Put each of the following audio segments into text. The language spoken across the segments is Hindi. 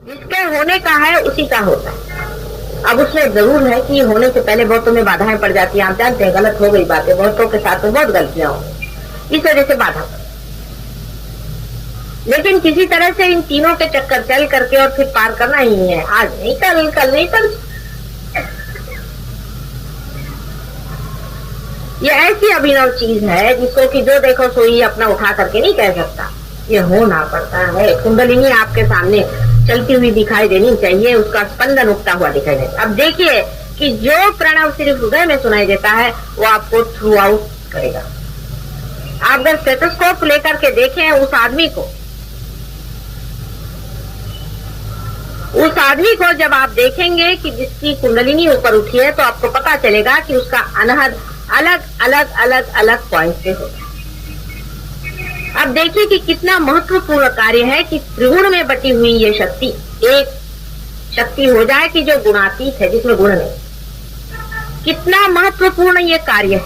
जिसके होने का है उसी का होता है। अब उसमें जरूर है कि होने से पहले बहुतों में बाधाएं पड़ जाती हैं। आप जानते हैं गलत हो गई बातें, बहुतों के साथ में बहुत गलतियां होंगी, इस वजह से बाधा पड़ी। लेकिन किसी तरह से इन तीनों के चक्कर चल करके और फिर पार करना ही है। आज नहीं कल नहीं कल। ये ऐसी अभिनव चीज है जिसको कि जो देखो सोई अपना उठा करके नहीं कह सकता। ये होना पड़ता है। कुंडलिनी आपके सामने चलती हुई दिखाई देनी चाहिए, उसका स्पंदन उठता हुआ दिखाई देता। अब देखिए कि जो प्रणव सिर्फ हृदय में सुनाई देता है वो आपको थ्रू आउट करेगा। आप अगर स्टेथोस्कोप लेकर के देखें उस आदमी को जब आप देखेंगे कि जिसकी कुंडलिनी ऊपर उठी है तो आपको पता चलेगा कि उसका अनहद अलग पॉइंट से होगा। अब देखिए कि कितना महत्वपूर्ण कार्य है कि त्रिगुण में बटी हुई ये शक्ति एक शक्ति हो जाए कि जो गुणातीत है, जिसमें गुण नहीं। कितना महत्वपूर्ण ये कार्य है।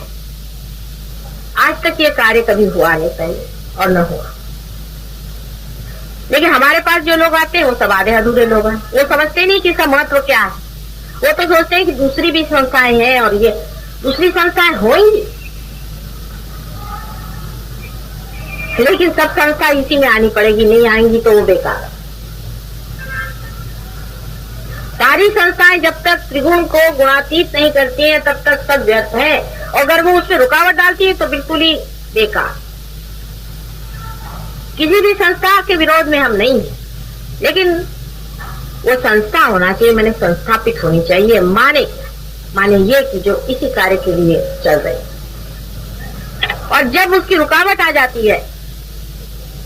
आज तक ये कार्य कभी हुआ नहीं पहले और न हुआ। लेकिन हमारे पास जो लोग आते हैं वो सब आधे अधूरे लोग हैं। वो समझते नहीं कि इसका महत्व क्या है। वो तो सोचते हैं कि दूसरी भी संस्थाएं हैं और ये दूसरी संस्थाएं होंगी, लेकिन सब संस्था इसी में आनी पड़ेगी। नहीं आएंगी तो वो बेकार। सारी संस्थाएं जब तक त्रिगुण को गुणातीत नहीं करती हैं तब तक सब व्यर्थ है। और अगर वो उसमें रुकावट डालती है तो बिल्कुल ही बेकार। किसी भी संस्था के विरोध में हम नहीं हैं, लेकिन वो संस्था होना चाहिए, मैंने संस्थापित होनी चाहिए। माने ये कि जो इसी कार्य के लिए चल रही है। और जब उसकी रुकावट आ जाती है,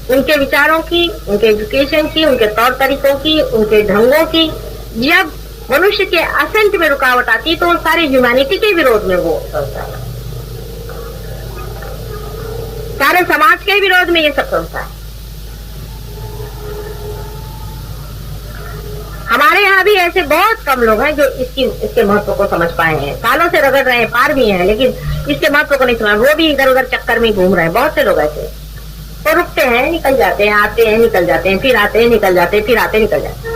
उनके विचारों की, उनके एजुकेशन की, उनके तौर तरीकों की, उनके ढंगों की, जब मनुष्य के असेंट में रुकावट आती है तो वो सारी ह्यूमैनिटी के विरोध में वो संस्था है। सारे समाज के विरोध में ये सब संस्था है। हमारे यहाँ भी ऐसे बहुत कम लोग हैं जो इसके महत्व को समझ पाए हैं। सालों से रगड़ रहे हैं, पार भी हैं, लेकिन इसके महत्व को नहीं समझ। वो भी इधर उधर चक्कर में घूम रहे हैं। बहुत से लोग ऐसे तो रुकते हैं, निकल जाते हैं, आते हैं, निकल जाते हैं, फिर आते हैं, निकल जाते हैं, फिर आते निकल जाते हैं।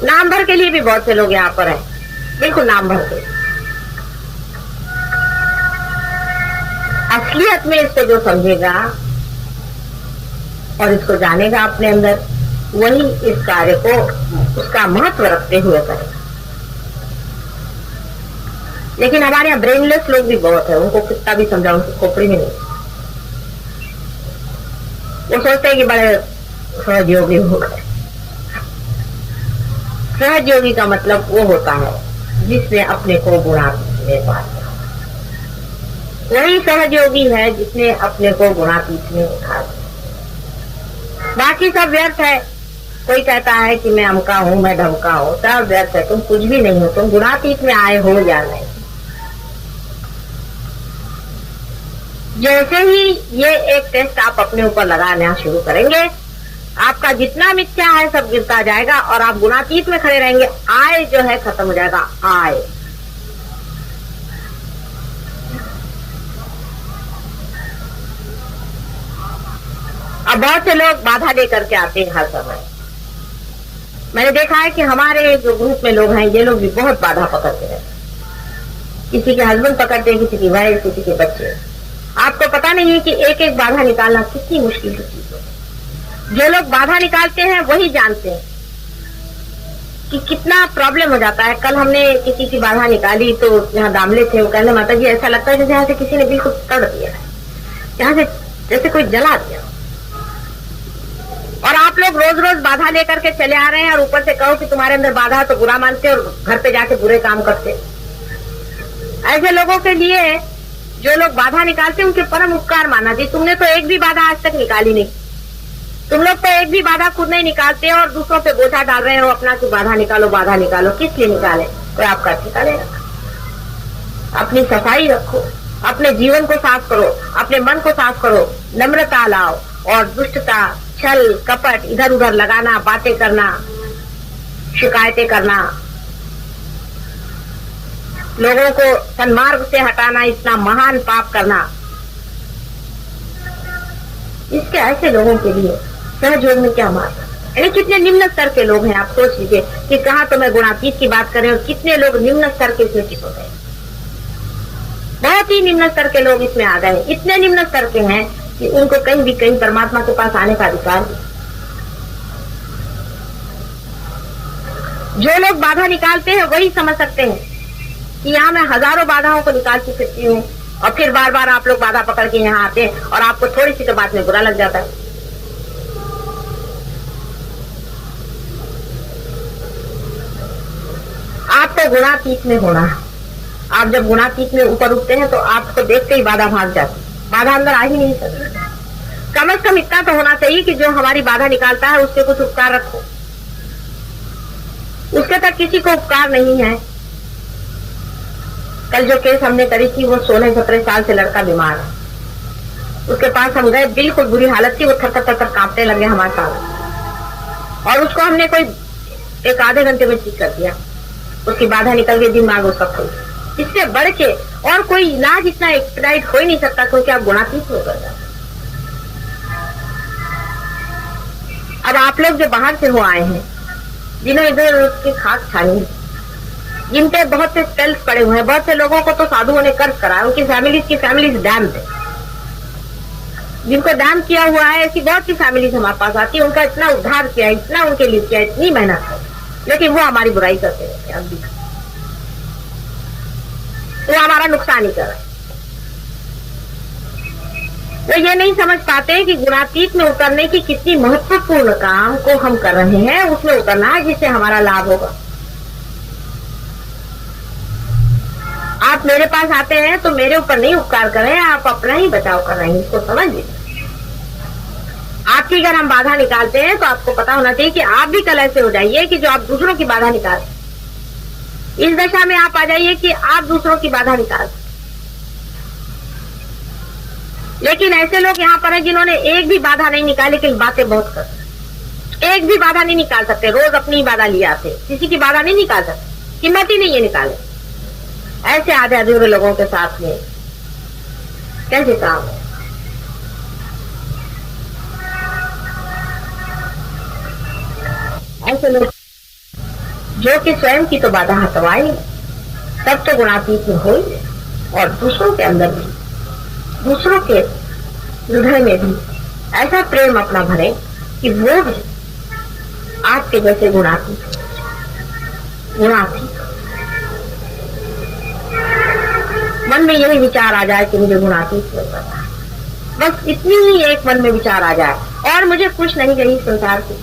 नाम भर के लिए भी बहुत से लोग यहाँ पर हैं, बिल्कुल नाम भर के। असलियत में इसको जो समझेगा और इसको जानेगा अपने अंदर, वही इस कार्य को उसका महत्व रखते हुए करेगा। लेकिन हमारे यहाँ ब्रेनलेस लोग भी बहुत है। उनको कितना भी समझाओ, उनकी खोपड़ी में नहीं। वो सोचते हैं कि बड़े सहयोगी हो गए। सहयोगी का मतलब वो होता है जिसने अपने को गुणातीत में पा लिया। वही सहयोगी है जिसने अपने को गुणातीत में उठा लिया। बाकी सब व्यर्थ है। कोई कहता है कि मैं अमका हूं, मैं ढमका हूं, सब व्यर्थ है। तुम कुछ भी नहीं हो। तुम गुणातीत में आए हो या नहीं। जैसे ही ये एक टेस्ट आप अपने ऊपर लगाना शुरू करेंगे, आपका जितना मिथ्या है सब गिरता जाएगा और आप गुणातीत में खड़े रहेंगे। आय जो है खत्म हो जाएगा। आय अब बहुत से लोग बाधा दे करके आते हैं हर समय। मैंने देखा है कि हमारे जो ग्रुप में लोग हैं, ये लोग भी बहुत बाधा पकड़ते हैं। किसी के हस्बैंड पकड़ते हैं, किसी की वाइफ, किसी के बच्चे। आपको पता नहीं है कि एक एक बाधा निकालना कितनी मुश्किल की चीज है। जो लोग बाधा निकालते हैं वही जानते हैं कि कितना प्रॉब्लम हो जाता है। कल हमने किसी की बाधा निकाली तो यहाँ दामले थे, वो कहने माता जी ऐसा लगता है जैसे यहाँ से किसी ने बिल्कुल तड़ दिया है, यहाँ से जैसे कोई जला दिया। और आप लोग रोज रोज बाधा लेकर के चले आ रहे हैं और ऊपर से कहो कि तुम्हारे अंदर बाधा है तो बुरा मानते और घर पे जाके बुरे काम करते। ऐसे लोगों के लिए जो लोग बाधा निकालते उनके परम उपकार माना जी। तुमने तो एक भी बाधा आज तक निकाली नहीं। तुम लोग तो एक भी बाधा खुद नहीं निकालते और दूसरों पे बोझा डाल रहे हो अपना कि बाधा निकालो, बाधा निकालो। किस लिए निकाले? कोई आपका ठिकाने रखा। अपनी सफाई रखो, अपने जीवन को साफ करो, अपने मन को साफ करो, नम्रता लाओ और दुष्टता, छल कपट इधर उधर लगाना, बातें करना, शिकायतें करना, लोगों को सन्मार्ग से हटाना, इतना महान पाप करना, इसके ऐसे लोगों के लिए सहयोग में क्या मार सकता है? यानी कितने निम्न स्तर के लोग हैं, आप सोच लीजिए कि कहाँ तो मैं गुणातीत की बात करें और कितने लोग निम्न स्तर के इसमें चित हो गए। बहुत ही निम्न स्तर के लोग इसमें आ गए, इतने निम्न स्तर के हैं कि उनको कहीं भी कहीं परमात्मा के पास आने का अधिकार नहीं। जो लोग बाधा निकालते हैं वही समझ सकते हैं कि यहाँ मैं हजारों बाधाओं को निकाल सकती हूँ, और फिर बार बार आप लोग बाधा पकड़ के यहाँ आते हैं और आपको थोड़ी सी तो बात में बुरा लग जाता है। आपको गुणातीत में होना है। आप जब गुणातीत में ऊपर उठते हैं तो आपको देखते ही बाधा भाग जाती, बाधा अंदर आ ही नहीं सकती। कम से कम इतना तो होना चाहिए कि जो हमारी बाधा निकालता है उससे कुछ उपकार रखो। उसके तक किसी को उपकार नहीं है। कल जो केस हमने करी थी, वो 16-17 साल से लड़का बीमार है, उसके पास हम गए, बिल्कुल बुरी हालत थी, वो थर थर थर कांपने लगे हमारे साथ, और उसको हमने कोई एक आधे घंटे में ठीक कर दिया। उसकी बाधा निकल गई, दिमाग उसका खुल। इससे बढ़ के और कोई इलाज इतना एक्सपेडाइट हो ही नहीं सकता, क्योंकि आप गुणातीत हो गए। अब आप लोग जो बाहर से हो आए हैं, जिन्होंने इधर उसकी खाक छानी, जिन पे बहुत से स्पेल्स पड़े हुए हैं, बहुत से लोगों को तो साधुओं ने कर्ज करा, उनकी फैमिलीज डैम्ड है, जिनको डैम किया हुआ है। ऐसी बहुत सी फैमिलीज हमारे पास आती है, उनका इतना उद्धार किया, इतना उनके लिए किया, इतनी मेहनत है, लेकिन वो हमारी बुराई करते रहते हैं। अभी वो हमारा नुकसान ही कर रहे हैं। तो ये नहीं समझ पाते कि गुणातीत में उतरने की कितनी महत्वपूर्ण काम को हम कर रहे हैं, उसमें उतरना है जिससे हमारा लाभ होगा। आप मेरे पास आते हैं तो मेरे ऊपर नहीं उपकार कर रहे हैं, आप अपना ही बचाव कर रहे हैं, इसको समझ लीजिए। आपकी अगर हम बाधा निकालते हैं तो आपको पता होना चाहिए कि आप भी कल ऐसे हो जाइए कि जो आप दूसरों की बाधा निकाल, इस दशा में आप आ जाइए कि आप दूसरों की बाधा निकाल। लेकिन ऐसे लोग यहाँ पर हैं जिन्होंने एक भी बाधा नहीं निकाली, लेकिन बातें बहुत करते, एक भी बाधा नहीं निकाल सकते, रोज अपनी बाधा लिए आते, किसी की बाधा नहीं निकाल सकते, हिम्मत ही नहीं है निकाले। ऐसे आधे अधूरे लोगों के साथ में कैसे काम है? ऐसे लोग जो कि स्वयं की तो बाधा हटवाए, तब तो गुणातीत में हो, और दूसरों के अंदर भी, दूसरों के हृदय में भी ऐसा प्रेम अपना भरे कि वो भी आपके जैसे गुणातीत मन में यही विचार आ जाए कि मुझे गुणातीत नहीं करना, बस इतनी ही एक मन में विचार आ जाए, और मुझे कुछ नहीं चाहिए संसार से।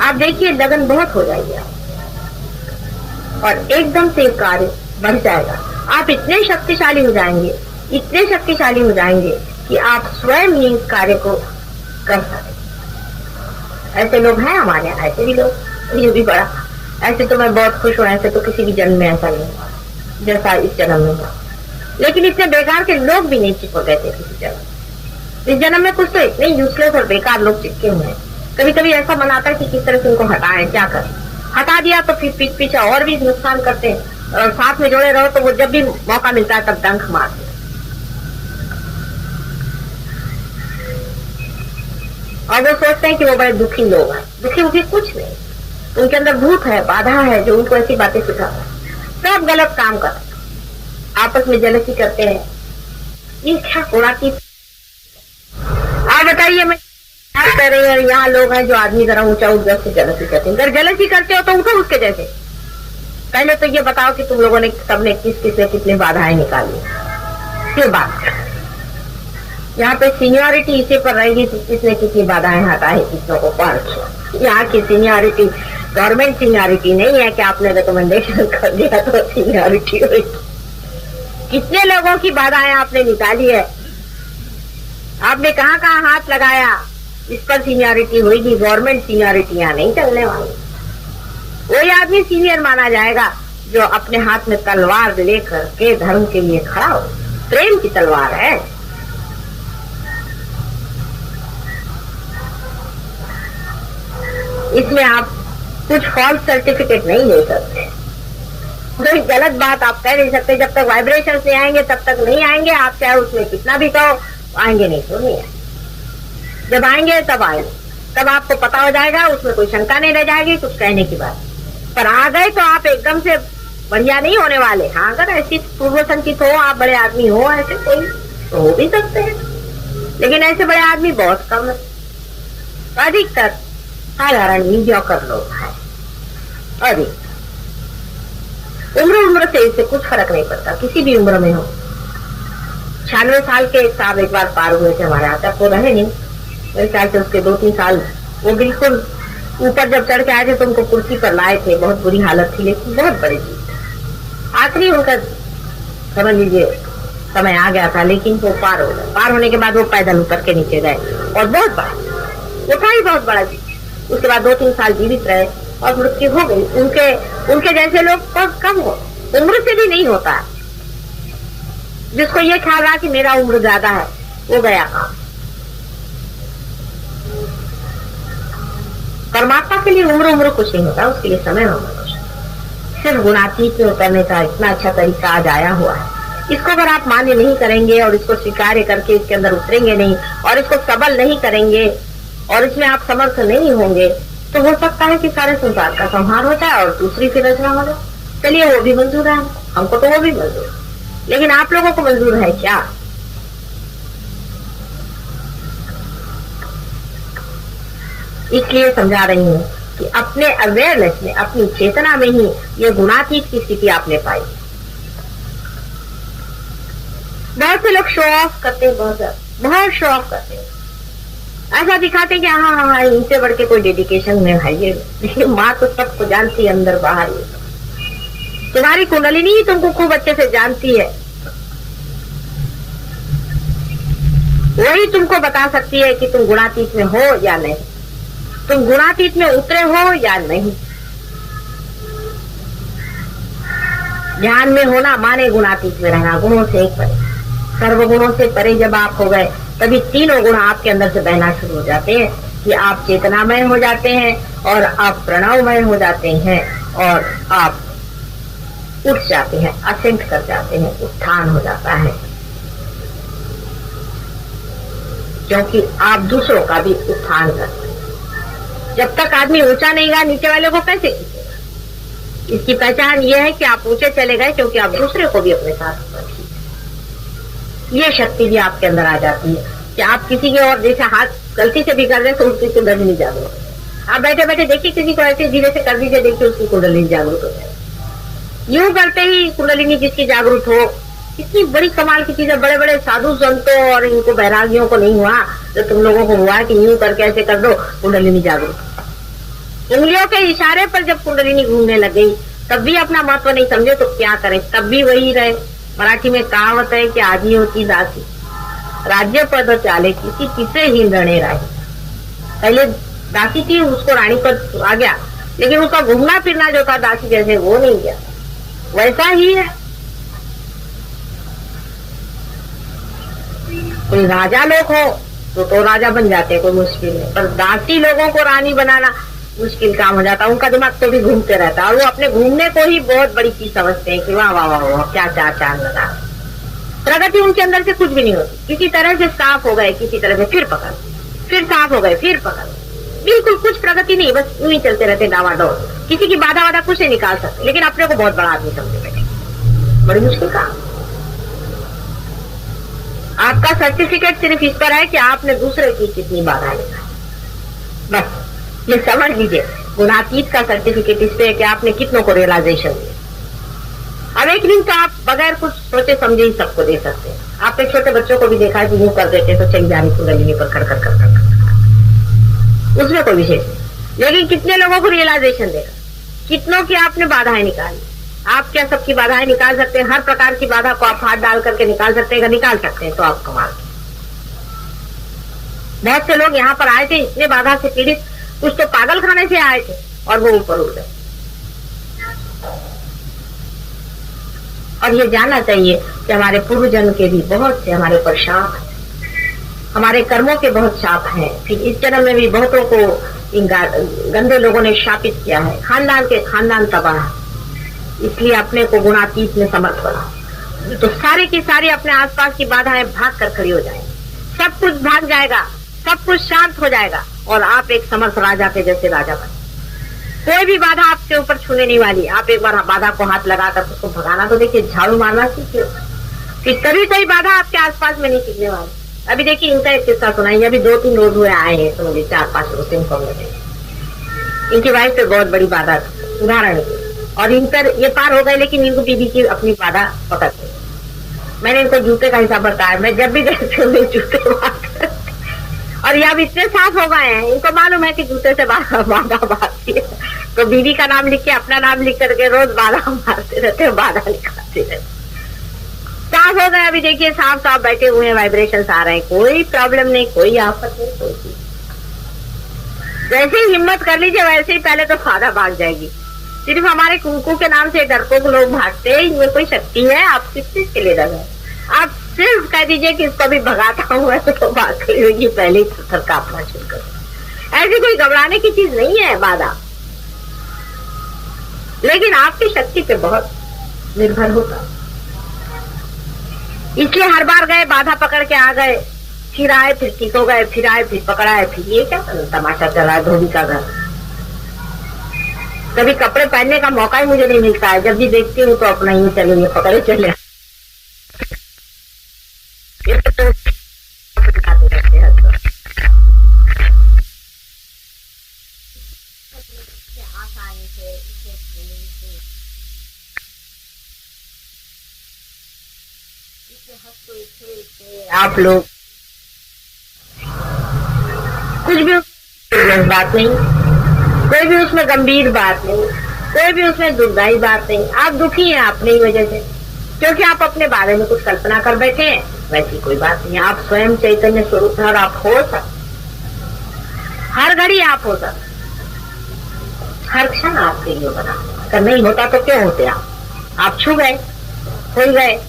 आप देखिए लगन बहुत हो जाएगी और एकदम से कार्य बढ़ जाएगा। आप इतने शक्तिशाली हो जाएंगे, इतने शक्तिशाली हो जाएंगे कि आप स्वयं ही इस कार्य को कर सकते। ऐसे लोग हैं हमारे यहाँ, ऐसे भी लोग, ये भी बड़ा, ऐसे तो मैं बहुत खुश हूँ, ऐसे तो किसी भी जन्म में ऐसा नहीं हुआ जैसा इस जन्म में हुआ। लेकिन इतने बेकार के लोग भी नहीं चिपक गए थे किसी जन्म। इस जन्म में कुछ तो इतने यूजलेस और बेकार लोग चिपके हुए हैं। कभी कभी ऐसा मन आता है कि किस तरह से उनको हटाएं, क्या करें। हटा दिया तो फिर पीछे पीछे और भी नुकसान करते हैं, और साथ में जोड़े रहो तो वो जब भी मौका मिलता है तब डंक मारते हैं। और वो सोचते हैं कि वो बड़े दुखी लोग हैं। दुखी उखी कुछ नहीं, उनके अंदर भूत है, बाधा है जो उनको ऐसी बातें सिखाता है। सब गलत काम करते हैं, आपस में जलसी करते हैं। ये क्या गुणातीत? आप बताइए, मैं क्या कह रही है? यहाँ लोग हैं जो आदमी जरा ऊंचा उठ गया से जलसी करते हैं। अगर जलसी करते हो तो उठो उसके जैसे। पहले तो ये बताओ कि तुम लोगों ने सबने किस किस से कितनी बाधाएं निकाली, फिर बात कर। यहाँ पे सीनियरिटी इसी पर रहेगी कि किसने कितनी बाधाएं हटाई, किसनों को पार किया। यहाँ की सीनियरिटी गवर्नमेंट सीनियरिटी नहीं है कि आपने रिकमेंडेशन कर दिया तो सीनियरिटी हुई। कितने लोगों की बाधाएं आपने निकाली है, आपने कहाँ कहाँ हाथ लगाया, इस पर सीनियरिटी होगी। गवर्नमेंट सीनियरिटी यहाँ नहीं चलने वाली। वही आदमी सीनियर माना जाएगा जो अपने हाथ में तलवार लेकर के धर्म के लिए खड़ा हो। प्रेम की तलवार है। इसमें आप कुछ फॉल्स सर्टिफिकेट नहीं ले सकते, कोई गलत बात आप कह नहीं सकते। जब तक वाइब्रेशन नहीं आएंगे तब तक नहीं आएंगे। आप चाहे उसमें कितना भी कहो, आएंगे नहीं तो नहीं आएंगे। जब आएंगे तब आएंगे। तब आपको पता हो जाएगा, उसमें कोई शंका नहीं रह जाएगी कुछ कहने की बात। पर आ गए तो आप एकदम से बढ़िया नहीं होने वाले। हाँ, अगर ऐसी पूर्व संचित हो, आप बड़े आदमी हो, ऐसे कोई तो हो भी सकते हैं, लेकिन ऐसे बड़े आदमी बहुत कम है। अधिकतर साधारण मीडियोकर लोग हैं। अधिक उम्र से इससे कुछ फर्क नहीं पड़ता, किसी भी उम्र में हो। 96 साल के एक साहब एक बार पार हुए थे हमारे यहाँ, वो रहे नहीं मेरे ख्याल से उसके 2-3 साल। वो बिल्कुल ऊपर जब चढ़ के आए थे तो उनको कुर्सी पर लाए थे, बहुत बुरी हालत थी, लेकिन बहुत बड़ी चीज। आखिरी उनका समझ लीजिए समय आ गया था, लेकिन वो पार हो गए। पार होने के बाद वो पैदल उतर के नीचे गए और बहुत बड़ा वो था ही, बहुत बड़ा चीज। उसके बाद 2-3 साल जीवित रहे और मृत्यु हो गई। उनके जैसे लोग बहुत कम हो, उम्र से भी नहीं होता। जिसको ये ख्याल रहा कि मेरा उम्र ज्यादा है, वो गया काम। परमात्मा के लिए उम्र कुछ नहीं होता, उसके लिए समय होगा कुछ। सिर्फ गुणातीत में उतरने का इतना अच्छा तरीका आज आया हुआ है। इसको अगर आप मान्य नहीं करेंगे और इसको स्वीकार करके इसके अंदर उतरेंगे नहीं और इसको सबल नहीं करेंगे और इसमें आप समर्थ नहीं होंगे, तो हो सकता है कि सारे संसार का संहार हो जाए और दूसरी फिर रचना हो जाए। चलिए, वो भी मंजूर है हमको, तो वो भी मंजूर है, लेकिन आप लोगों को मंजूर है क्या? इसलिए समझा रही हूँ कि अपने अवेयरनेस में, अपनी चेतना में ही ये गुणातीत की स्थिति आपने पाई। बहुत से लोग शो ऑफ करते हैं, बहुत शो ऑफ करते हैं, ऐसा दिखाते हैं कि हाँ, इनसे बढ़ के कोई डेडिकेशन में है ये। माँ तो सबको जानती है अंदर बाहर। तुम्हारी कुंडलिनी ही तुमको खूब अच्छे से जानती है, वही तुमको बता सकती है कि तुम गुणातीत में हो या नहीं, तुम गुणातीत में उतरे हो या नहीं। ध्यान में होना माने गुणातीत में रहना, गुणों से एक परे, सर्वगुणों से परे जब आप हो गए, तभी तीनों गुण आपके अंदर से बहना शुरू हो जाते हैं कि आप चेतनामय हो जाते हैं और आप प्रणवमय हो जाते हैं और आप उठ जाते हैं, असेंट कर जाते हैं, उत्थान हो जाता है, क्योंकि आप दूसरों का भी उत्थान करते हैं। जब तक आदमी ऊंचा नहीं गया, नीचे वाले को कैसे खींचेगा? इसकी पहचान ये है कि आप ऊंचे चले गए क्योंकि आप दूसरे को भी अपने साथ रखिए। ये शक्ति भी आपके अंदर आ जाती है कि आप किसी के और जैसे हाथ गलती से भी कर रहे तो उसकी कुंडलिनी जागरूक है। आप बैठे बैठे देखिए, किसी को ऐसे धीरे से कर दीजिए, देखिए उसकी कुंडलिनी जागरूक हो जाए। यूं करते ही कुंडलिनी जिसकी जागरूक हो, इतनी बड़ी कमाल की चीज है। बड़े बड़े साधु संतों और इनको बैरागियों को नहीं हुआ, तो तुम लोगों को हुआ कि यूं करके ऐसे कर दो, कुंडलिनी जागरूक। उंगलियों के इशारे पर जब कुंडलिनी घूमने लग गई, तब भी अपना महत्व नहीं समझे तो क्या करें, तब भी वही रहे। मराठी में कहावत है कि आजी होती दासी, राज्य पद चाले किसी किसे ही रणे राही। पहले दासी थी, उसको रानी पद आ गया, लेकिन उसका घूमना फिरना जो था दासी जैसे, वो नहीं गया। वैसा ही है, कोई राजा लोग हो तो राजा बन जाते, कोई मुश्किल नहीं, पर दासी लोगों को रानी बनाना मुश्किल काम हो जाता। उनका दिमाग तो भी घूमते रहता है और वो अपने घूमने को ही बहुत बड़ी चीज समझते हैं कि वाह वाह वाह वाह, क्या चार लगा। प्रगति उनके अंदर से कुछ भी नहीं होती। किसी तरह से साफ हो गए, किसी तरह से फिर पकड़, फिर साफ हो गए, फिर पकड़, बिल्कुल कुछ प्रगति नहीं, बस यूं ही चलते रहते डावाडोल। किसी की बाधा वाधा कुछ नहीं निकाल सकते, लेकिन अपने को बहुत बड़ा आदमी समझे बैठे, बड़ी मुश्किल काम। आपका सर्टिफिकेट सिर्फ इस पर है कि आपने दूसरे की कितनी बाधा निकाली, बस ये समझ लीजिए। गुणातीत का सर्टिफिकेट इस पे है कि आपने कितनों को रियलाइजेशन दिया। अब एक दिन तो आप बगैर कुछ सोचे समझे ही सबको दे सकते हैं। आपने छोटे बच्चों को भी देखा कि यूं कर देते तो चली जानी कुंडलिनी पर खड़ खड़ खड़ खड़, उसमें कोई विशेष नहीं। लेकिन कितने लोगों को रियलाइजेशन देगा, कितनों की आपने बाधाएं निकाली। आप क्या सबकी बाधाएं निकाल सकते हैं? हर प्रकार की बाधा को आप हाथ डाल करके निकाल सकते हैं, निकाल सकते हैं तो आप कमाल। बहुत से लोग यहाँ पर आए थे इतने बाधा से पीड़ित, कुछ तो पागल खाने से आए थे और वो ऊपर उठ गए। और ये जानना चाहिए कि हमारे पूर्व जन्म के भी बहुत से हमारे ऊपर शाप है, हमारे कर्मों के बहुत शाप हैं। फिर इस जन्म में भी बहुतों को इन गंदे लोगों ने शापित किया है, खानदान के खानदान तबाह है। इसलिए अपने को गुणातीत में समर्थ बना, तो सारी की सारी अपने आसपास की बाधाएं भाग कर खड़ी हो जाएंगी, सब कुछ भाग जाएगा, सब कुछ शांत हो जाएगा। और आप एक समर्थ राजा के जैसे राजा बने। कोई भी बाधा आपके ऊपर छूने नहीं वाली। आप एक बार बाधा को हाथ लगाकर उसको भगाना तो देखिए, झाड़ू मारना सीखिए कि कभी कोई बाधा आपके आसपास में नहीं टिकने वाली। अभी देखिए, इनका एक किस्सा सुनाइए। अभी 2-3 रोज हुए आए हैं, तो मुझे 4-5 रोज इन्फॉर्मेशन। इनकी वाइफ पे बहुत बड़ी बाधा थी, उदाहरण की, और इन पर ये पार हो गए, लेकिन इनको बीबी की अपनी बाधा पकड़ गई। मैंने इनको जूते का हिसाब बताया। मैं जब भी देखती हूँ जूते और ये अब इतने साफ हो गए हैं, इनको मालूम है कि जूते से बाधा मारती है, तो बीवी का नाम लिख के, अपना नाम लिख करके रोज बाधा मारते रहते हैं, बाधा निकालते रहते। साफ हो गए। अभी देखिए, साफ साफ बैठे हुए हैं, वाइब्रेशंस आ रहे हैं, कोई प्रॉब्लम नहीं, कोई आफत नहीं, कोई चीज। जैसे ही हिम्मत कर लीजिए, वैसे ही पहले तो बाधा भाग जाएगी। सिर्फ हमारे कुंकू के नाम से डरपोक लोग भागते हैं, इनमें कोई शक्ति है? आप किस चीज के लिए डर रहे? आप सिर्फ कह दीजिए कि इसको भी भगाता हूँ, ऐसे तो बात करी होगी, पहले ही थर कांपना शुरू कर। ऐसी कोई घबराने की चीज नहीं है बाधा, लेकिन आपकी शक्ति पे बहुत निर्भर होता। इसलिए हर बार गए, बाधा पकड़ के आ गए, फिर आए, फिर ठीक हो गए, फिर आए, फिर पकड़ाए, फिर ये क्या तमाशा चला है धोबी का घर। कभी कपड़े पहनने का मौका ही मुझे नहीं मिलता है। जब भी देखती हूँ तो अपना ही चले पकड़े चले आप लोग कुछ भी बात नहीं, कोई भी उसमें गंभीर बात नहीं, कोई भी उसमें दुखदायी बात नहीं। आप दुखी हैं अपनी वजह से, क्योंकि आप अपने बारे में कुछ कल्पना कर बैठे हैं। वैसी कोई बात नहीं, आप स्वयं चैतन्य स्वरूप है और आप हो सकते, हर घड़ी आप हो सकते, हर क्षण आपके लिए बना। अगर नहीं होता तो क्यों होते आप छू गए, हो गए।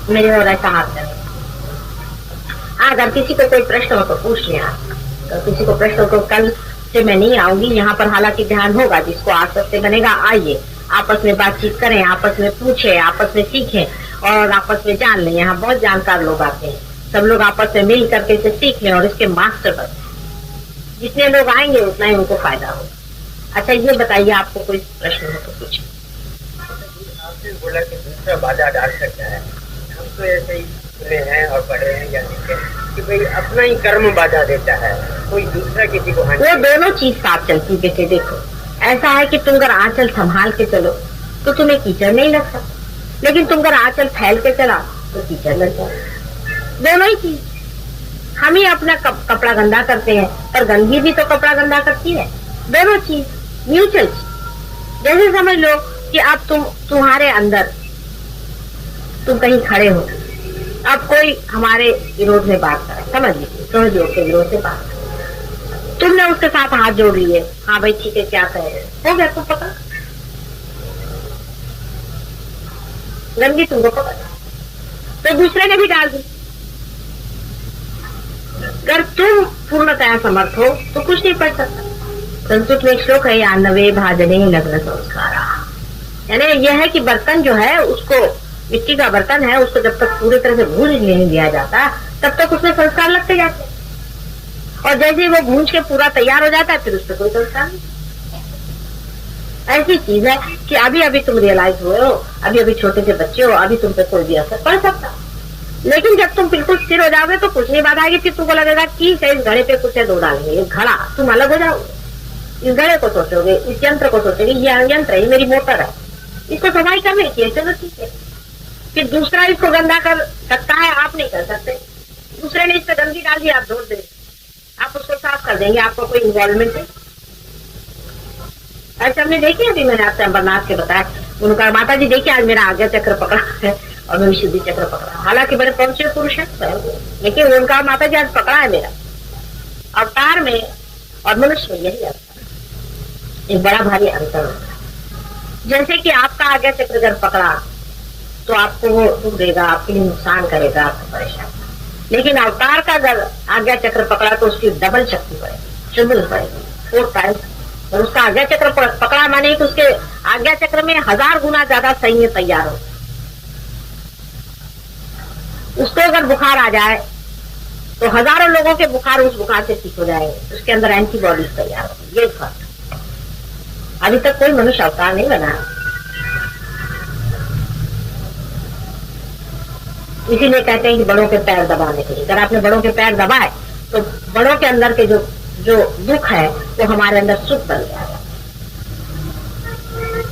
मेरे और ऐसा हाथ है। अगर किसी को कोई प्रश्न हो तो पूछ लिया, तो किसी को प्रश्न हो तो कल से मैं नहीं आऊंगी यहाँ पर, हालांकि ध्यान होगा, जिसको आसपास से बनेगा आइए, आपस में बातचीत करें, आपस में पूछें, आपस में सीखें और आपस में जान लें। यहाँ बहुत जानकार लोग आते हैं, सब लोग आपस में मिल करके इसे सीख लें और इसके मास्टर बने। जितने लोग आएंगे उतना ही उनको फायदा हो। अच्छा, ये बताइए, आपको कोई प्रश्न हो तो पूछे। आपने बोला कि दूसरा बाधा डाल सकता है, हम तो ऐसे ही सुने हैं और पढ़े हैं या लिखे कि भाई अपना ही कर्म बाधा देता है, कोई दूसरा किसी को। वो दोनों चीज साथ चलती। जैसे देखो, ऐसा है कि तुम अगर आंचल संभाल के चलो तो तुम्हें कीचड़ नहीं लग सकता, लेकिन तुम अगर आंचल फैल के चला तो कीचड़ लग जाए। दोनों ही चीज। हम ही अपना कपड़ा गंदा करते हैं, पर गंदगी भी तो कपड़ा गंदा करती है। दोनों चीज म्यूचुअल चीज। जैसे समझ लो कि अब तुम्हारे अंदर, तुम कहीं खड़े हो, अब कोई हमारे विरोध में बात करे, समझ लीजिए, समझ लो के विरोध से बात करे, तुमने उसके साथ हाथ जोड़ लिए, हाँ भाई ठीक है, क्या कह रहे हो गया, तुम पकड़, गंदगी तुमको पकड़, तो दूसरे ने भी डाल दी। अगर तुम पूर्णतया समर्थ हो तो कुछ नहीं पढ़ सकता। संस्कृत में एक श्लोक है, यान्नवे भाजने लग्न संस्कारा, यानी यह है कि बर्तन जो है, उसको, मिट्टी का बर्तन है, उसको जब तक पूरी तरह से भूंज नहीं दिया जाता तब तक उसमें संस्कार लगते जाते, और जैसे वो भूंज के पूरा तैयार हो जाता है फिर उस पर कोई संस्कार नहीं। ऐसी चीज है कि अभी अभी तुम रियलाइज हुए हो, अभी अभी छोटे से बच्चे हो, अभी तुम पे कोई भी असर पड़ सकता, लेकिन जब तुम बिल्कुल स्थिर हो जाओगे तो कुछ नहीं बाधा आएगी। फिर तुमको लगेगा कि इस घड़े पे कुछ दो डालेंगे, ये घड़ा, तुम अलग हो जाओगे। इस घड़े को सोचोगे, इस यंत्र को सोचोगे, ये यंत्र है, ये मेरी मोटर है, इसको सफाई करनी चाहिए, चलो ठीक है। फिर दूसरा इसको गंदा कर सकता है, आप नहीं कर सकते। दूसरे ने इस पे गंदगी डाल दी, आप धो देंगे, आप उसको साफ कर देंगे, आपका कोई इन्वॉल्वमेंट है। ऐसे हमने देखी, अभी मैंने आपसे अमरनाथ के बताया, उनका माता जी देखिए आज मेरा आज्ञा चक्र पकड़ा है और मैं विशुद्धि चक्र पकड़ा, हालांकि बड़े पहुंचे पुरुष है, लेकिन उनका माता जी आज पकड़ा है मेरा अवतार में और मनुष्य में। यही अवतार एक बड़ा भारी अंतर होता है। जैसे कि आपका आज्ञा चक्र अगर पकड़ा तो आपको वो दुख देगा, आपके लिए नुकसान करेगा, आपको परेशान, लेकिन अवतार का अगर आज्ञा चक्र पकड़ा तो उसकी डबल शक्ति पड़ेगी, ट्रिपल पड़ेगी, 4 टाइम्स। और उसका आज्ञा चक्र पकड़ा माने कि उसके आज्ञा चक्र में 1000 गुना ज्यादा सैन्य तैयार हो। उसको अगर बुखार आ जाए तो हजारों लोगों के बुखार उस बुखार से ठीक हो जाएंगे, उसके अंदर एंटीबॉडीज तैयार होगी। ये फर्क। अभी तक कोई मनुष्य अवतार नहीं बना, इसीलिए कहते हैं कि बड़ों के पैर दबाने के लिए। अगर आपने बड़ों के पैर दबाए तो बड़ों के अंदर के जो दुख है वो हमारे अंदर सुख बन जाएगा।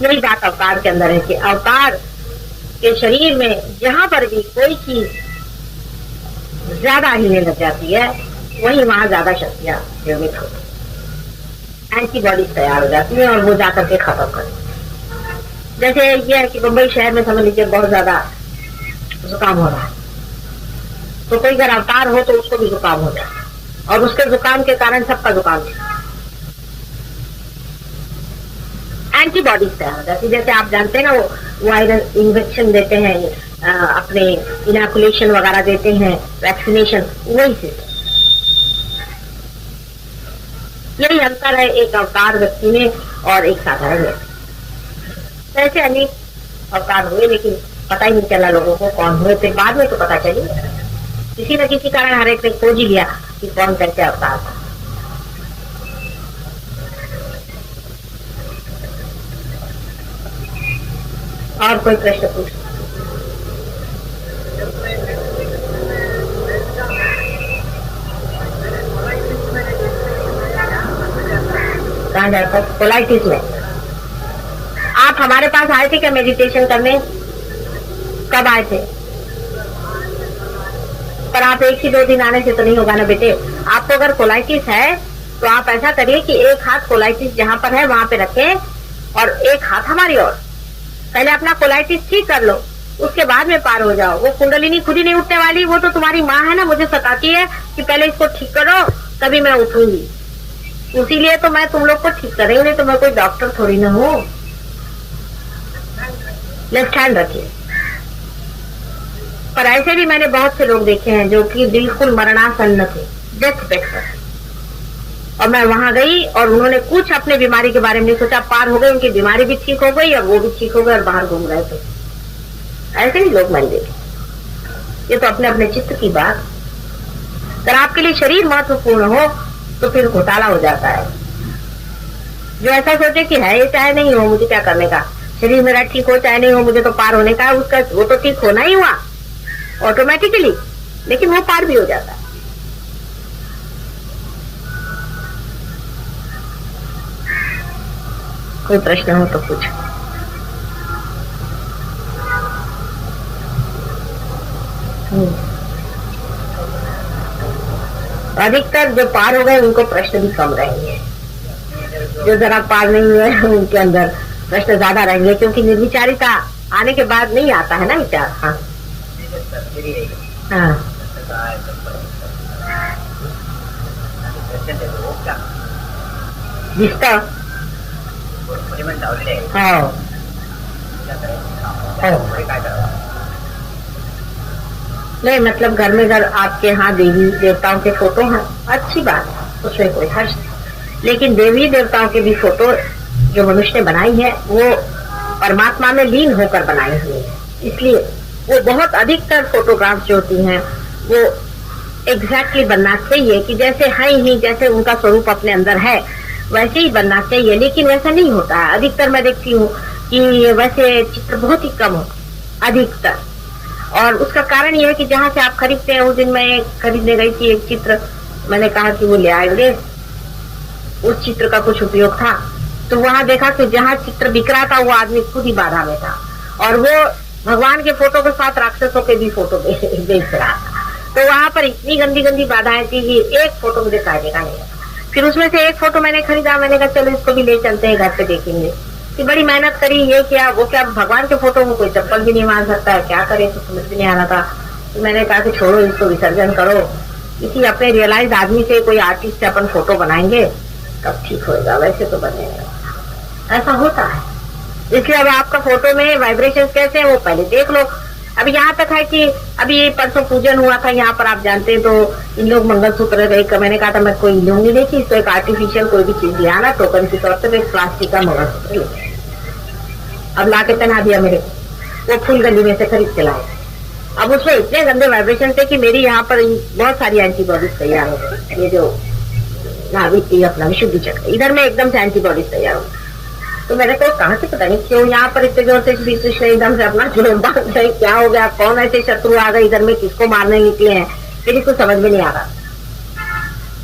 यही बात अवतार के अंदर है कि अवतार के शरीर में जहां पर भी कोई चीज ज्यादा हिलने लग जाती है वही वहां ज्यादा शक्तियां निर्मित होती, एंटीबॉडीज तैयार हो जाती है और वो जाकर के खत्म करती। जैसे ये है कि मुंबई शहर में समझ लीजिए बहुत ज्यादा जुकाम हो रहा है, तो कोई अगर अवतार हो तो उसको भी जुकाम हो जाए और उसके जुकाम के कारण सबका जुकाम एंटीबॉडीज तैयार हो जाती। जैसे आप जानते हैं ना वो वायरल इंजेक्शन देते हैं, अपने इनोकुलेशन वगैरह देते हैं, वैक्सीनेशन, वही से यही अंतर है एक अवतार व्यक्ति में और एक साधारण व्यक्ति। ऐसे अनेक अवतार हुए लेकिन पता ही नहीं चला लोगों को कौन हुए, फिर बाद में तो पता चली किसी न किसी कारण हर एक ने खोज ही लिया कि कौन कैसे अवतार था। और कोई प्रश्न पूछ? कहाँ जाता है? कोलाइटिस में आप हमारे पास आए थे क्या मेडिटेशन करने? कब आए थे? पर आप एक ही 2 दिन आने से तो नहीं होगा ना बेटे। आपको अगर कोलाइटिस है तो आप ऐसा करिए कि एक हाथ कोलाइटिस जहां पर है वहां पे रखें और एक हाथ हमारी ओर। पहले अपना कोलाइटिस ठीक कर लो, उसके बाद में पार हो जाओ। वो कुंडलिनी खुद ही नहीं उठने वाली, वो तो तुम्हारी माँ है ना, मुझे सताती है कि पहले इसको ठीक करो तभी मैं उठूंगी। इसीलिए तो मैं तुम लोग को ठीक कर रही हूँ, नहीं तो मैं कोई डॉक्टर थोड़ी ना हूँ। लेफ्ट हैंड रखिए। पर ऐसे भी मैंने बहुत से लोग देखे हैं जो कि बिल्कुल मरणासन्न थे, डेथ बेड पर, और मैं वहां गई और उन्होंने कुछ अपने बीमारी के बारे में नहीं सोचा, पार हो गए, उनकी बीमारी भी ठीक हो गई और वो भी ठीक हो गए और बाहर घूम रहे थे। ऐसे ही लोग मैंने देखे। ये तो अपने अपने चित्त की बात। अगर आपके लिए शरीर महत्वपूर्ण हो तो फिर घोटाला हो जाता है। जो ऐसा सोचे कि है ये चाहे नहीं हो, मुझे क्या करने का, शरीर मेरा ठीक हो चाहे नहीं हो, मुझे तो पार होने का, उसका वो तो ठीक होना ही हुआ ऑटोमेटिकली, लेकिन वो पार भी हो जाता है। कोई प्रश्न हो तो पूछो। अधिकतर जो पार हो गए उनको प्रश्न भी कम रहेंगे, जो जरा पार नहीं हुए उनके अंदर प्रश्न ज्यादा रहेंगे, क्योंकि निर्विचारिता आने के बाद नहीं आता है ना विचार। हाँ हाँ जिसका नहीं, मतलब घर में अगर आपके यहाँ देवी देवताओं के फोटो हैं, अच्छी बात है, उसमें कोई हर्ष नहीं। लेकिन देवी देवताओं के भी फोटो जो मनुष्य ने बनाई है वो परमात्मा में लीन होकर बनाई हुई है, इसलिए वो बहुत अधिकतर फोटोग्राफ जो होती हैं वो एग्जैक्टली बनना चाहिए कि जैसे है ही, जैसे उनका स्वरूप अपने अंदर है वैसे ही बनना चाहिए। लेकिन वैसा नहीं होता है। अधिकतर मैं देखती हूँ कि वैसे चित्र बहुत ही कम होते अधिकतर, और उसका कारण यह है कि जहाँ से आप खरीदते हैं, उस दिन मैं खरीदने गई थी एक चित्र, मैंने कहा कि वो ले आएंगे, उस चित्र का कुछ उपयोग था, तो वहां देखा कि जहाँ चित्र बिक रहा था वो आदमी खुद ही बाधा में था और वो भगवान के फोटो के साथ राक्षसों के भी फोटो बेच रहा था। तो वहां पर इतनी गंदी गंदी बाधाएं थी कि एक फोटो मुझे फायदे का नहीं था। फिर उसमें से एक फोटो मैंने खरीदा, मैंने कहा चलो इसको भी ले चलते हैं, घर पे देखेंगे। कि बड़ी मेहनत करी, ये क्या वो क्या, भगवान के फोटो में कोई चप्पल भी नहीं मार सकता है, क्या करे, तो समझ भी नहीं आ रहा था। तो मैंने कहा कि छोड़ो इसको, विसर्जन करो। किसी अपने रियलाइज आदमी से, कोई आर्टिस्ट से अपन फोटो बनाएंगे तब ठीक होगा, वैसे तो बनेगा। ऐसा होता है। इसलिए अब आपका फोटो में वाइब्रेशन कैसे है वो पहले देख लो। अभी यहाँ तक है कि अभी ये परसों पूजन हुआ था यहाँ पर, आप जानते हैं, तो इन लोग मंगलसूत्र एक, मैंने कहा था मैं कोई लूंगी नहीं थी, तो एक आर्टिफिशियल कोई भी चीज लिया ना टोकन की तौर पर, एक प्लास्टिक का मंगलसूत्र लिया। अब ला के पहना दिया मेरे को, वो फूल गली में से खरीद के लाए। अब उसमें इतने गंदे वाइब्रेशन थे कि मेरी यहाँ पर बहुत सारी एंटीबॉडीज तैयार हो गई। ये जो नाभिक की अपना विशुद्धि चक्र, इधर में एकदम से एंटीबॉडीज तैयार हो गई। तो मैंने कहा कहाँ से पता नहीं क्यों यहाँ पर इतने जोर से श्री कृष्ण एकदम से अपना जोर बांध गए, क्या हो गया, कौन ऐसे शत्रु आ गए इधर में, किसको मारने निकले हैं, मेरी कुछ समझ में नहीं आ रहा।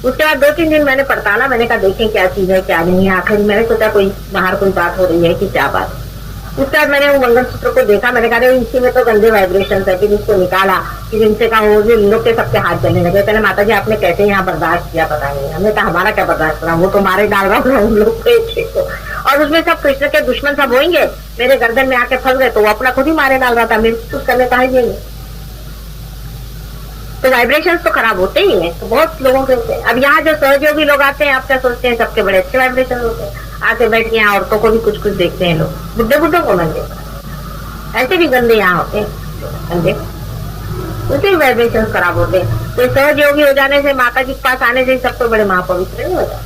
उसके बाद 2-3 दिन मैंने पड़ताला, मैंने कहा देखें क्या चीज है क्या नहीं है। आखिर मैंने सोचा कोई बाहर कोई बात हो रही है कि क्या बात। उसके बाद मैंने वो मंगलसूत्र को देखा, मैंने कहा इसी में तो गंदे वाइब्रेशन है। फिर उसको निकाला, फिर इनसे कहा वो जो लोग के सबके हाथ जलने लगे। पहले माता जी आपने कैसे यहाँ बर्दाश्त किया पता नहीं। हमने कहा हमारा क्या बर्दाश्त करा, वो तो मारे डाल रहा हूँ उन लोग को। और उसमें सब कृष्ण के दुश्मन सब होंगे, मेरे गर्दन में आके फंस गए तो वो अपना खुद ही मारे डाल रहा था, मेरे कुछ करने कहा ही नहीं। तो वाइब्रेशंस तो खराब होते ही हैं, तो बहुत लोगों के होते हैं। अब यहाँ जो सहयोगी लोग आते हैं, आप क्या सोचते हैं सबके बड़े अच्छे वाइब्रेशन होते हैं। आके बैठ के यहाँ औरतों को भी कुछ कुछ देखते हैं लोग, बुड्ढे बुड्ढों को मन देखते, ऐसे भी गंदे यहाँ होते हैं गंदे, उसे भी वाइब्रेशन खराब होते हैं। तो सहयोगी हो जाने से, माता जी के पास आने से सबको बड़े महापवित्र नहीं हो जाते,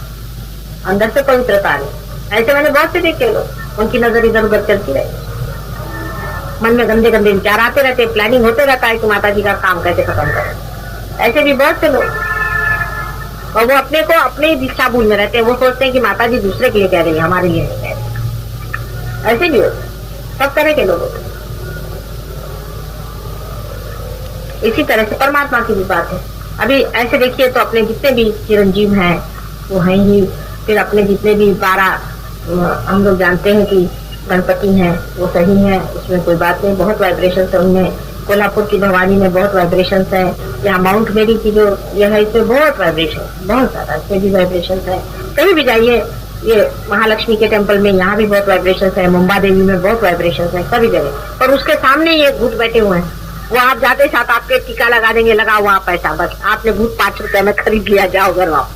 अंदर से पवित्रता नहीं। ऐसे मैंने बहुत से देखे लोग, उनकी नजर इधर उधर चलती रही, मन में गंदे गंदे विचार आते रहते, प्लानिंग होते रहता है कि माता जी का काम कैसे खत्म करें। ऐसे भी बहुत से लोग, और वो अपने को अपने दिशा भूल में रहते हैं। वो सोचते हैं कि माता जी दूसरे के लिए कह रही है, हमारे लिए नहीं कह रही। ऐसे भी होते, सब तरह के लोग होते। इसी तरह से परमात्मा की भी बात है। अभी ऐसे देखिए तो अपने जितने भी चिरंजीव हैं वो हैं ही, फिर अपने जितने भी 12 हम लोग जानते हैं कि गणपति हैं, वो सही है, उसमें कोई बात नहीं, बहुत वाइब्रेशन है उनमें। कोल्हापुर की भवानी में बहुत वाइब्रेशन है, यहाँ माउंट मेरी की जो यह है इसमें बहुत वाइब्रेशन, बहुत ज्यादा इसमें भी वाइब्रेशन है। कहीं भी जाइए, ये महालक्ष्मी के टेम्पल में यहाँ भी बहुत वाइब्रेशन है, मुंबा देवी में बहुत वाइब्रेशन है, सभी जगह। और उसके सामने ये भूत बैठे हुए हैं, वो आप जाते साथ आपके टीका लगा देंगे, लगाओ वहाँ पैसा, बस आपने भूत 5 रुपए में खरीद लिया, जाओ घर वापस।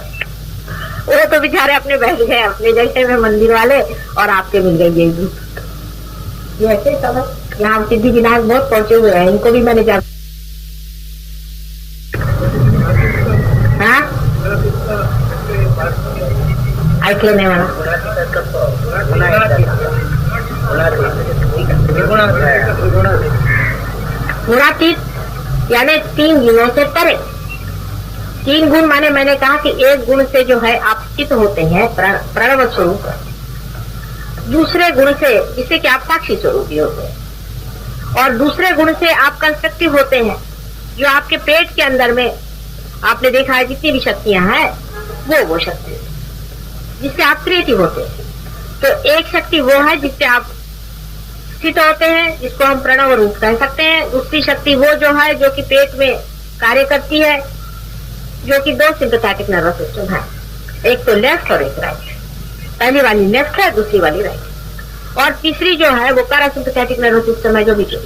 वो तो बेचारे अपने बैठ गए अपने जगह में मंदिर वाले, और आपके मिल गई ये भूत। ये ऐसे सब है। यहाँ सिद्धि विनायक बहुत पहुंचे हुए हैं, इनको भी मैंने जा ऐकले वाला गुणातीत यानी 3 गुणों से परे। 3 गुण माने मैंने कहा कि एक गुण से जो है आप चित होते हैं प्रणव स्वरूप, दूसरे गुण से जिससे कि आप साक्षी स्वरूप ही होते हैं, और दूसरे गुण से आप कंस्ट्रक्टिव होते हैं, जो आपके पेट के अंदर में आपने देखा है जितनी भी शक्तियां हैं वो शक्ति जिससे आप क्रिएटिव होते हैं। तो एक शक्ति वो है जिससे आप स्थित होते हैं, जिसको हम प्रणव रूप कह सकते हैं। दूसरी शक्ति वो जो है जो कि पेट में कार्य करती है, जो कि 2 सिंपैथेटिक नर्वस सिस्टम है, एक तो लेफ्ट और एक राइट। पहली वाली लेफ्ट है, दूसरी वाली राइट। और तीसरी जो है वो पैरासिम्पैथेटिक नर्वस सिस्टम है, जो बीच में।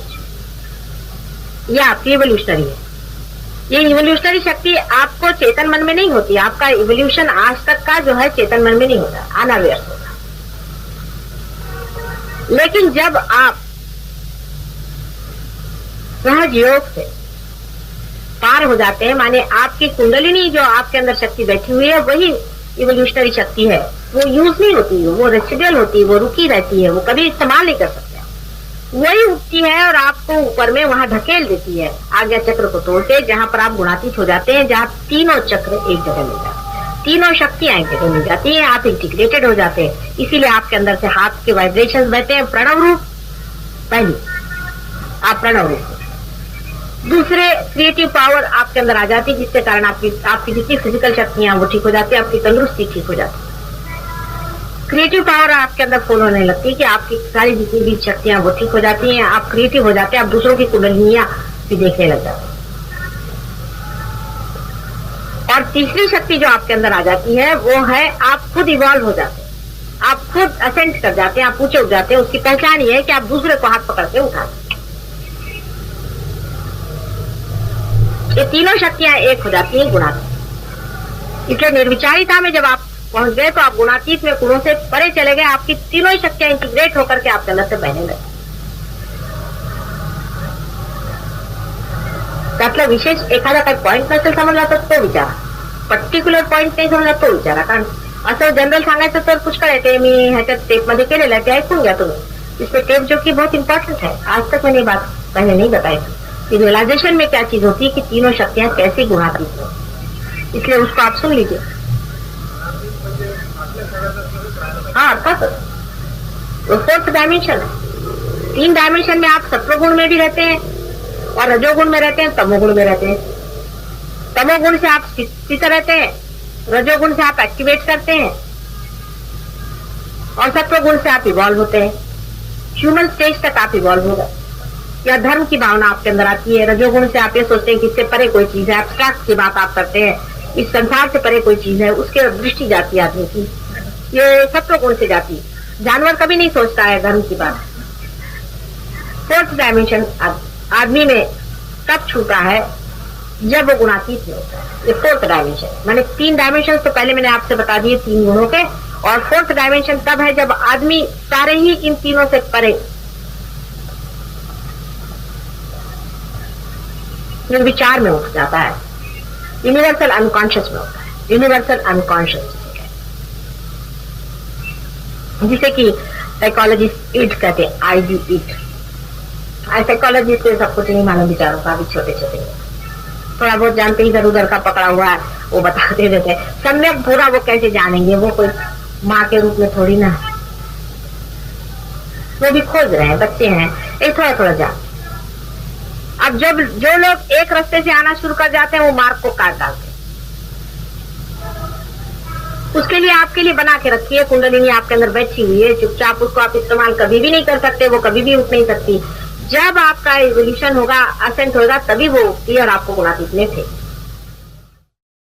ये आपकी इवोल्यूशनरी है। ये इवोल्यूशनरी शक्ति आपको चेतन मन में नहीं होती, आपका इवोल्यूशन आज तक का जो है चेतन मन में नहीं होता, अनअवेयर होता। लेकिन जब आप सहज योग से पार हो जाते हैं, माने आपकी कुंडलिनी जो आपके अंदर शक्ति बैठी हुई है वही इवोल्यूशनरी शक्ति है, वो यूज नहीं होती है, वो रेसिडुअल होती है, वो रुकी रहती है, वो कभी इस्तेमाल नहीं कर सकते। वही उठती है और आपको ऊपर में वहां धकेल देती है, आज्ञा चक्र को तोड़ते, जहां पर आप गुणातीत हो जाते हैं, जहां तीनों चक्र एक जगह मिल जाते हैं, तीनों शक्तियां एक जगह मिल जाती हैं, आप इंटीग्रेटेड हो जाते हैं। इसीलिए आपके अंदर से हाथ के वाइब्रेशन बहते हैं प्रणव रूप। पहली आप प्रणव रूप, दूसरे क्रिएटिव पावर आपके अंदर आ जाती है, जिसके कारण आपकी जितनी फिजिकल शक्तियां वो ठीक हो जाती है, आपकी तंदुरुस्ती ठीक हो जाती है। क्रिएटिव पावर आपके अंदर फॉलो होने लगती है कि आपकी सारी जितनी भी शक्तियां वो ठीक हो जाती हैं, आप क्रिएटिव हो जाते हैं, आप दूसरों की कुंडलिनियां भी देखने लग जाते हैं। और तीसरी शक्ति जो आपके अंदर आ जाती है वो है आप खुद इवॉल्व हो जाते हैं, आप खुद असेंट कर जाते हैं, आप ऊंचे उठ जाते हैं। उसकी पहचान ये है कि आप दूसरे को हाथ पकड़ के उठाते हैं। ये तीनों शक्तियां एक हो जाती है गुणातीत। इसलिए निर्विचारिता में जब आप पहुंच गए तो आप गुणातीत में गुणों से परे चले गए, आपकी तीनों ही शक्तियां इंटीग्रेट होकर के आपके अंदर से बहने लगे। त्यातला विशेष एखादा काही पॉइंट नसेल समजला तर तो विचारा, पर्टिक्युलर पॉइंट नाही समजला तो विचारा, कारण असं जनरल सांगायचं तर पुष्कळ आहे, ते मी ह्याच्यात टेप मध्ये केलेलं आहे, ते ऐकून घ्या तुम्ही। इसमें टेप जो कि बहुत इंपॉर्टेंट है, आज तक मैंने बात पहले नहीं बताई थी, कि रियलाइजेशन में क्या चीज होती है कि तीनों शक्तियां कैसे गुणाती हैं, इसलिए उसको आप सुन लीजिए। हाँ अर्थात वो फोर्थ डायमेंशन है। 3 डायमेंशन में आप सत्वगुण में भी रहते हैं और रजोगुण में रहते हैं, तमोगुण में रहते हैं। तमोगुण से आप स्थित रहते हैं, रजोगुण से आप एक्टिवेट करते हैं और सत्वगुण से आप इवॉल्व होते हैं। ह्यूमन स्टेज तक आप इवॉल्व हो गए, या धर्म की भावना आपके अंदर आती है। रजोगुण से आप ये सोचते हैं कि इससे परे कोई चीज है, एब्स्ट्रैक्ट की बात आप करते हैं, इस संसार से परे कोई चीज है, उसके दृष्टि जाती है आदमी की। ये सत्वगुण से जाती है। जानवर कभी नहीं सोचता है धर्म की बात। फोर्थ डायमेंशन आदमी में तब छूटा है जब वो गुणातीत में होता है। ये फोर्थ डायमेंशन, मैंने 3 डायमेंशन तो पहले मैंने आपसे बता दिए 3 गुणों के, और फोर्थ डायमेंशन तब है जब आदमी सारे ही इन तीनों से परे विचार में उठ जाता है, यूनिवर्सल अनकॉन्शियस में होता है। यूनिवर्सल अनकॉन्शियस जिसे कि साइकोलॉजिस्ट इट कहते हैं, आईडी इट। साइकोलॉजिस्ट को सब कुछ नहीं मालूम बेचारों का, अभी छोटे छोटे थोड़ा बहुत जानते ही, इधर उधर का पकड़ा हुआ है वो बताते रहते हैं। सम्यक पूरा वो कैसे जानेंगे, वो कोई माँ के रूप में थोड़ी ना, वो भी खोज रहे हैं, बच्चे हैं, एक थोड़ा थोड़ा जान। अब जब जो लोग एक रास्ते से आना शुरू कर जाते हैं वो मार्ग को काट डालते हैं। उसके लिए आपके लिए बना के रखी है कुंडलिनी, आपके अंदर बैठी हुई है, चुपचाप उसको आप इस्तेमाल कभी भी नहीं कर सकते, वो कभी भी उठ नहीं सकती। जब आपका इवोल्यूशन होगा, असेंट होगा, तभी वो उठती है और आपको गुणातीत में थे।